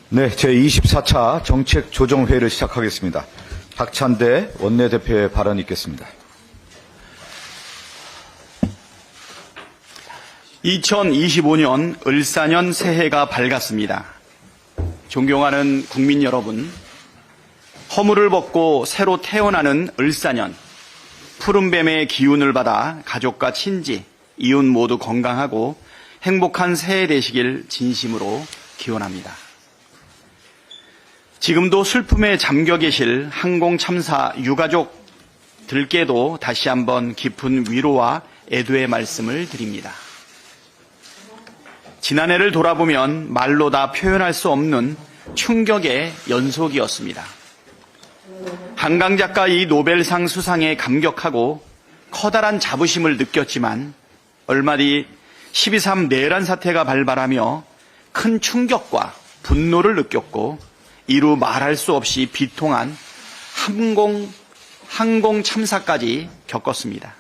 네, 제24차 정책조정회의를 시작하겠습니다. 박찬대 원내대표의 발언이 있겠습니다. 2025년 을사년 새해가 밝았습니다. 존경하는 국민 여러분, 허물을 벗고 새로 태어나는 을사년, 푸른뱀의 기운을 받아 가족과 친지, 이웃 모두 건강하고 행복한 새해 되시길 진심으로 기원합니다. 지금도 슬픔에 잠겨 계실 항공참사 유가족들께도 다시 한번 깊은 위로와 애도의 말씀을 드립니다. 지난해를 돌아보면 말로 다 표현할 수 없는 충격의 연속이었습니다. 한강 작가 이 노벨상 수상에 감격하고 커다란 자부심을 느꼈지만 얼마 뒤 12.3 내란 사태가 발발하며 큰 충격과 분노를 느꼈고 이루 말할 수 없이 비통한 항공 참사까지 겪었습니다.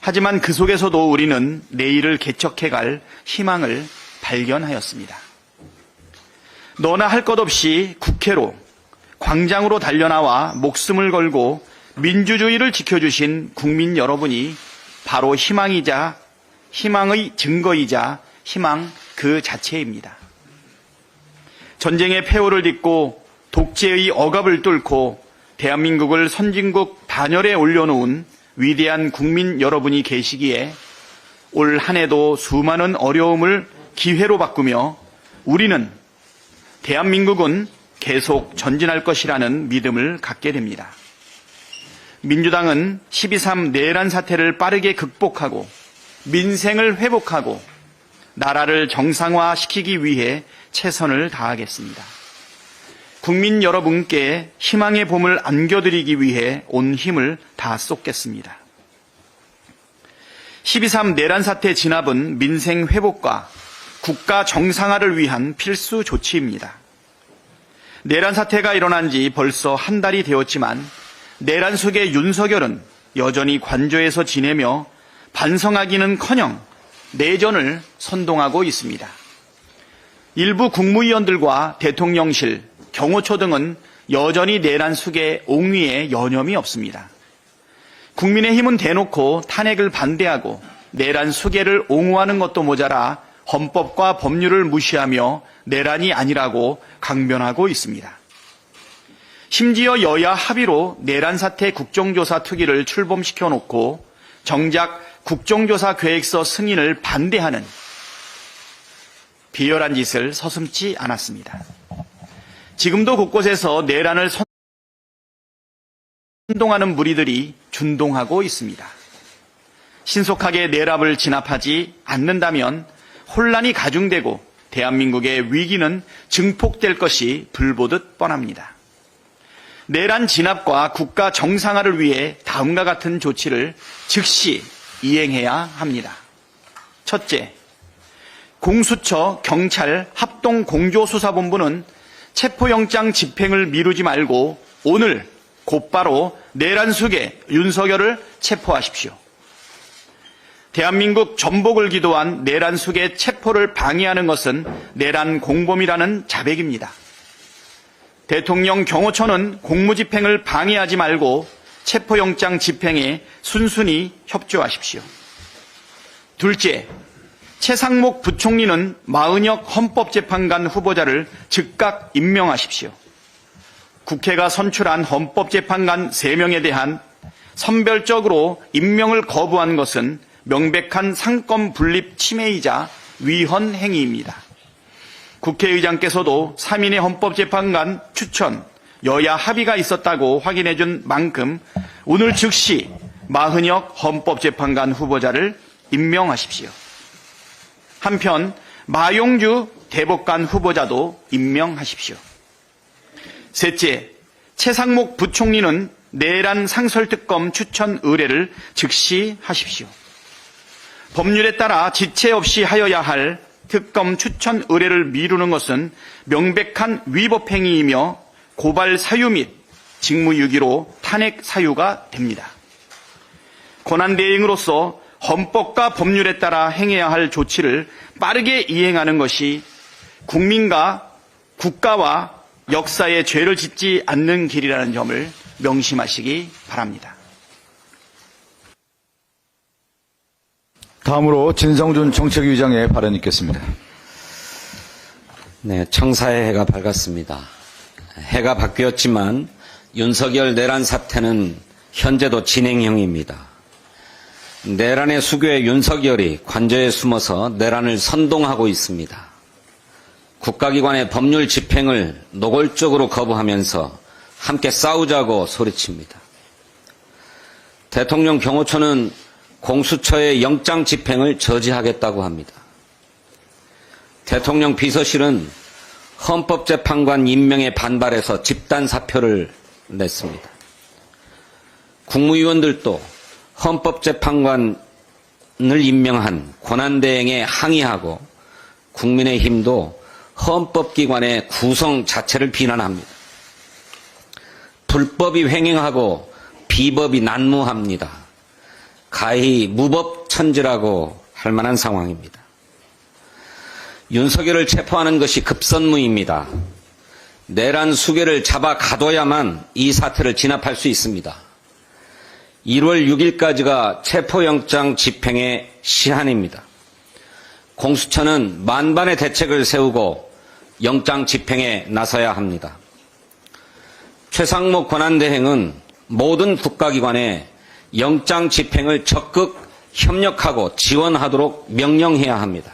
하지만 그 속에서도 우리는 내일을 개척해갈 희망을 발견하였습니다. 너나 할 것 없이 국회로, 광장으로 달려나와 목숨을 걸고 민주주의를 지켜주신 국민 여러분이 바로 희망의 증거이자 희망 그 자체입니다. 전쟁의 폐허를 딛고 독재의 억압을 뚫고 대한민국을 선진국 반열에 올려놓은 위대한 국민 여러분이 계시기에 올 한 해도 수많은 어려움을 기회로 바꾸며 우리는 대한민국은 계속 전진할 것이라는 믿음을 갖게 됩니다. 민주당은 12.3 내란 사태를 빠르게 극복하고 민생을 회복하고 나라를 정상화시키기 위해 최선을 다하겠습니다. 국민 여러분께 희망의 봄을 안겨드리기 위해 온 힘을 다 쏟겠습니다. 12.3 내란 사태 진압은 민생 회복과 국가 정상화를 위한 필수 조치입니다. 내란 사태가 일어난 지 벌써 한 달이 되었지만 내란 속의 윤석열은 여전히 관저에서 지내며 반성하기는커녕 내전을 선동하고 있습니다. 일부 국무위원들과 대통령실, 경호처 등은 여전히 내란 속의 옹위에 여념이 없습니다. 국민의힘은 대놓고 탄핵을 반대하고 내란 수계를 옹호하는 것도 모자라 헌법과 법률을 무시하며 내란이 아니라고 강변하고 있습니다. 심지어 여야 합의로 내란 사태 국정조사 특위를 출범시켜 놓고 정작 국정조사 계획서 승인을 반대하는 비열한 짓을 서슴지 않았습니다. 지금도 곳곳에서 내란을 선동하는 무리들이 준동하고 있습니다. 신속하게 내랍을 진압하지 않는다면 혼란이 가중되고 대한민국의 위기는 증폭될 것이 불보듯 뻔합니다. 내란 진압과 국가 정상화를 위해 다음과 같은 조치를 즉시 이행해야 합니다. 첫째, 공수처, 경찰, 합동공조수사본부는 체포영장 집행을 미루지 말고 오늘 곧바로 내란 속에 윤석열을 체포하십시오. 대한민국 전복을 기도한 내란 속의 체포를 방해하는 것은 내란 공범이라는 자백입니다. 대통령 경호처는 공무집행을 방해하지 말고 체포영장 집행에 순순히 협조하십시오. 둘째, 최상목 부총리는 마은혁 헌법재판관 후보자를 즉각 임명하십시오. 국회가 선출한 헌법재판관 3명에 대한 선별적으로 임명을 거부한 것은 명백한 상권 분립 침해이자 위헌 행위입니다. 국회의장께서도 3인의 헌법재판관 추천, 여야 합의가 있었다고 확인해 준 만큼 오늘 즉시 마은혁 헌법재판관 후보자를 임명하십시오. 한편 마용주 대법관 후보자도 임명하십시오. 셋째, 최상목 부총리는 내란 상설특검 추천 의뢰를 즉시 하십시오. 법률에 따라 지체 없이 하여야 할 특검 추천 의뢰를 미루는 것은 명백한 위법 행위이며 고발 사유 및 직무유기로 탄핵 사유가 됩니다. 권한대행으로서 헌법과 법률에 따라 행해야 할 조치를 빠르게 이행하는 것이 국민과 국가와 역사에 죄를 짓지 않는 길이라는 점을 명심하시기 바랍니다. 다음으로 진성준 정책위의장의 발언이 있겠습니다. 네, 청사의 해가 밝았습니다. 해가 바뀌었지만 윤석열 내란 사태는 현재도 진행형입니다. 내란의 수교의 윤석열이 관저에 숨어서 내란을 선동하고 있습니다. 국가기관의 법률 집행을 노골적으로 거부하면서 함께 싸우자고 소리칩니다. 대통령 경호처는 공수처의 영장 집행을 저지하겠다고 합니다. 대통령 비서실은 헌법재판관 임명에 반발해서 집단 사표를 냈습니다. 국무위원들도 헌법재판관을 임명한 권한대행에 항의하고 국민의힘도 헌법기관의 구성 자체를 비난합니다. 불법이 횡행하고 비법이 난무합니다. 가히 무법천지라고 할 만한 상황입니다. 윤석열을 체포하는 것이 급선무입니다. 내란 수괴를 잡아 가둬야만 이 사태를 진압할 수 있습니다. 1월 6일까지가 체포영장 집행의 시한입니다. 공수처는 만반의 대책을 세우고 영장 집행에 나서야 합니다. 최상목 권한대행은 모든 국가기관에 영장 집행을 적극 협력하고 지원하도록 명령해야 합니다.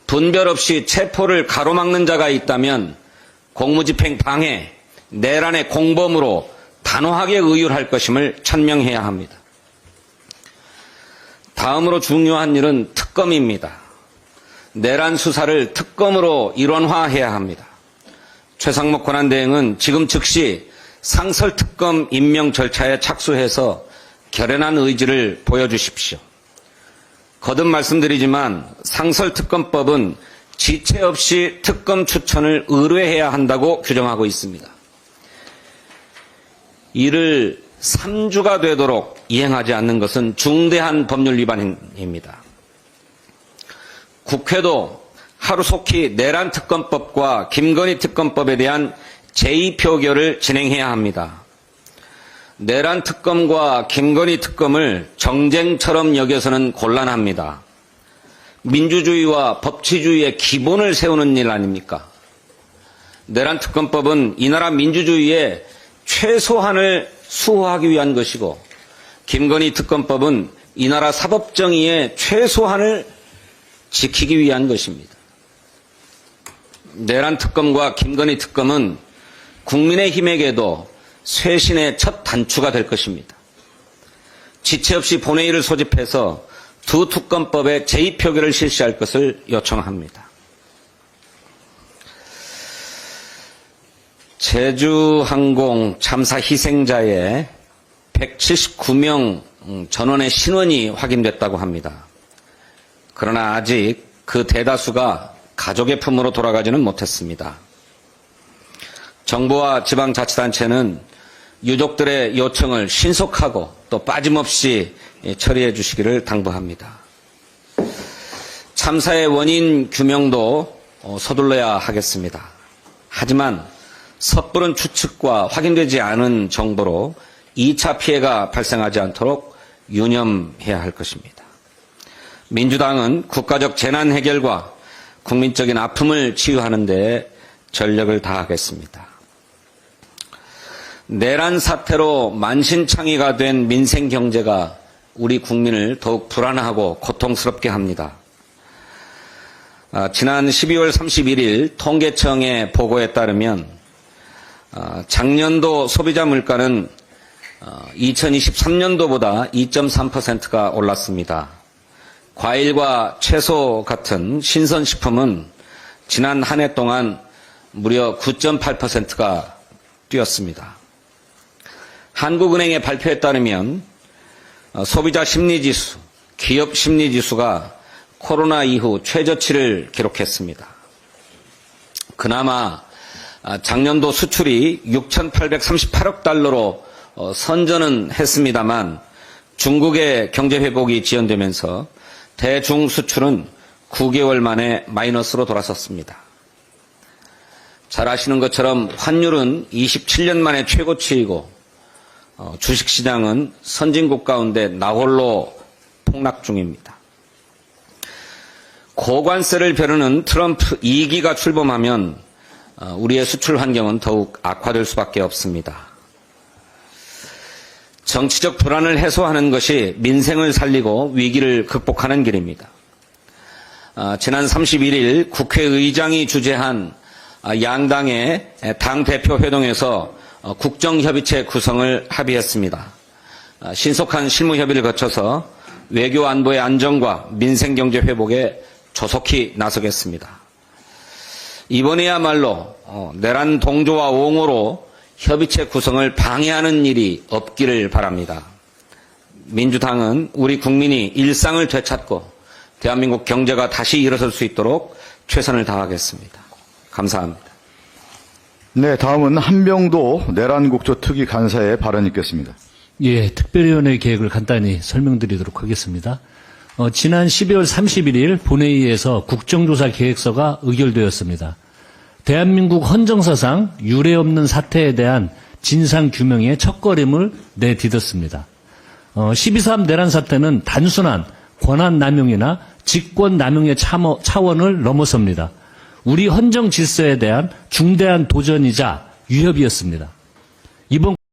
분별 없이 체포를 가로막는 자가 있다면 공무집행 방해, 내란의 공범으로 단호하게 의율할 것임을 천명해야 합니다. 다음으로 중요한 일은 특검입니다. 내란 수사를 특검으로 일원화해야 합니다. 최상목 권한대행은 지금 즉시 상설특검 임명 절차에 착수해서 결연한 의지를 보여주십시오. 거듭 말씀드리지만 상설특검법은 지체 없이 특검 추천을 의뢰해야 한다고 규정하고 있습니다. 이를 3주가 되도록 이행하지 않는 것은 중대한 법률 위반입니다. 국회도 하루속히 내란특검법과 김건희 특검법에 대한 제2표결을 진행해야 합니다. 내란특검과 김건희 특검을 정쟁처럼 여겨서는 곤란합니다. 민주주의와 법치주의의 기본을 세우는 일 아닙니까? 내란특검법은 이 나라 민주주의의 최소한을 수호하기 위한 것이고 김건희 특검법은 이 나라 사법정의의 최소한을 지키기 위한 것입니다. 내란특검과 김건희 특검은 국민의힘에게도 쇄신의 첫 단추가 될 것입니다. 지체 없이 본회의를 소집해서 두 특검법의 제2표결을 실시할 것을 요청합니다. 제주항공 참사 희생자의 179명 전원의 신원이 확인됐다고 합니다. 그러나 아직 그 대다수가 가족의 품으로 돌아가지는 못했습니다. 정부와 지방자치단체는 유족들의 요청을 신속하고 또 빠짐없이 처리해 주시기를 당부합니다. 참사의 원인 규명도 서둘러야 하겠습니다. 하지만 섣부른 추측과 확인되지 않은 정보로 2차 피해가 발생하지 않도록 유념해야 할 것입니다. 민주당은 국가적 재난 해결과 국민적인 아픔을 치유하는 데 전력을 다하겠습니다. 내란 사태로 만신창이가 된 민생 경제가 우리 국민을 더욱 불안하고 고통스럽게 합니다. 지난 12월 31일 통계청의 보고에 따르면 작년도 소비자 물가는 2023년도보다 2.3%가 올랐습니다. 과일과 채소 같은 신선식품은 지난 한 해 동안 무려 9.8%가 뛰었습니다. 한국은행의 발표에 따르면 소비자 심리지수, 기업 심리지수가 코로나 이후 최저치를 기록했습니다. 그나마 작년도 수출이 6,838억 달러로 선전은 했습니다만 중국의 경제 회복이 지연되면서 대중 수출은 9개월 만에 마이너스로 돌아섰습니다. 잘 아시는 것처럼 환율은 27년 만에 최고치이고 주식시장은 선진국 가운데 나홀로 폭락 중입니다. 고관세를 벼르는 트럼프 2기가 출범하면 우리의 수출 환경은 더욱 악화될 수밖에 없습니다. 정치적 불안을 해소하는 것이 민생을 살리고 위기를 극복하는 길입니다. 지난 31일 국회의장이 주재한 양당의 당대표 회동에서 국정협의체 구성을 합의했습니다. 신속한 실무협의를 거쳐서 외교 안보의 안정과 민생경제 회복에 조속히 나서겠습니다. 이번에야말로 내란 동조와 옹호로 협의체 구성을 방해하는 일이 없기를 바랍니다. 민주당은 우리 국민이 일상을 되찾고 대한민국 경제가 다시 일어설 수 있도록 최선을 다하겠습니다. 감사합니다. 네, 다음은 한병도 내란국조 특위 간사의 발언 있겠습니다. 예, 특별위원회 계획을 간단히 설명드리도록 하겠습니다. 지난 12월 31일 본회의에서 국정조사 계획서가 의결되었습니다. 대한민국 헌정사상 유례없는 사태에 대한 진상규명의 첫걸음을 내딛었습니다. 12.3 내란 사태는 단순한 권한남용이나 직권남용의 차원을 넘어섭니다. 우리 헌정 질서에 대한 중대한 도전이자 위협이었습니다. 이번